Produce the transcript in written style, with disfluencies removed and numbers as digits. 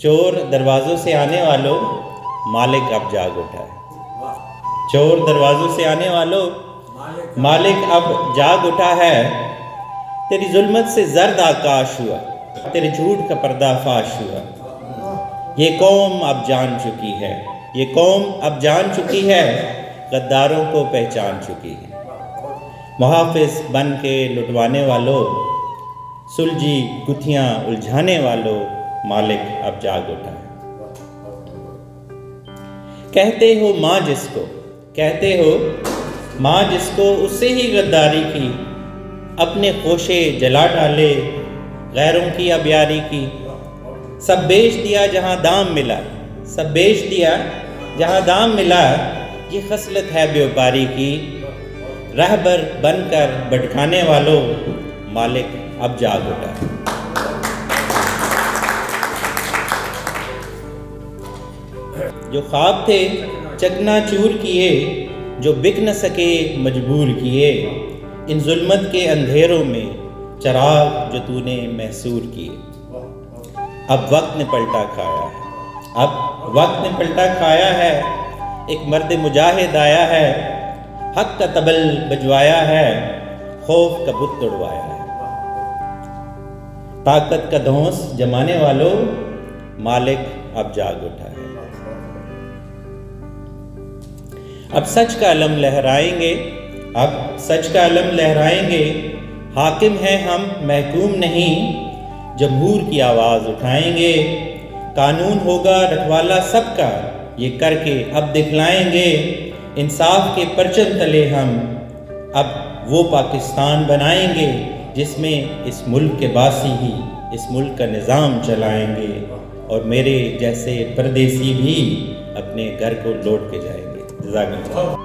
چور دروازوں سے آنے والوں، مالک اب جاگ اٹھا ہے۔ چور دروازوں سے آنے والوں، مالک اب جاگ اٹھا ہے۔ تیری ظلمت سے زرد آکاش ہوا، تیرے جھوٹ کا پردہ فاش ہوا۔ یہ قوم اب جان چکی ہے، یہ قوم اب جان چکی ہے، غداروں کو پہچان چکی ہے۔ محافظ بن کے لٹوانے والوں، سلجھی گتھیاں الجھانے والوں، مالک اب جاگ اٹھا ہے۔ کہتے ہو ماں جس کو، کہتے ہو ماں جس کو، اس سے ہی غداری کی، اپنے خوشے جلا ڈالے، غیروں کی اب یاری کی۔ سب بیچ دیا جہاں دام ملا، سب بیچ دیا جہاں دام ملا، یہ خصلت ہے بیوپاری کی۔ رہبر بن کر بھٹکانے والوں، مالک اب جاگ اٹھا ہے۔ جو خواب تھے چکنا چور کیے، جو بک نہ سکے مجبور کیے، ان ظلمت کے اندھیروں میں چراغ جو تو نے محصور کیے۔ اب وقت نے پلٹا کھایا ہے، اب وقت نے پلٹا کھایا ہے، ایک مرد مجاہد آیا ہے، حق کا طبل بجوایا ہے، خوف کا بت توڑوایا ہے۔ طاقت کا دھونس جمانے والوں، مالک اب جاگ اٹھا ہے۔ اب سچ کا علم لہرائیں گے، اب سچ کا علم لہرائیں گے، حاکم ہیں ہم محکوم نہیں، جمہور کی آواز اٹھائیں گے۔ قانون ہوگا رکھوالا سب کا، یہ کر کے اب دکھلائیں گے۔ انصاف کے پرچم تلے ہم اب وہ پاکستان بنائیں گے، جس میں اس ملک کے باسی ہی اس ملک کا نظام چلائیں گے، اور میرے جیسے پردیسی بھی اپنے گھر کو لوٹ کے جائیں گے۔ جزاک اللہ۔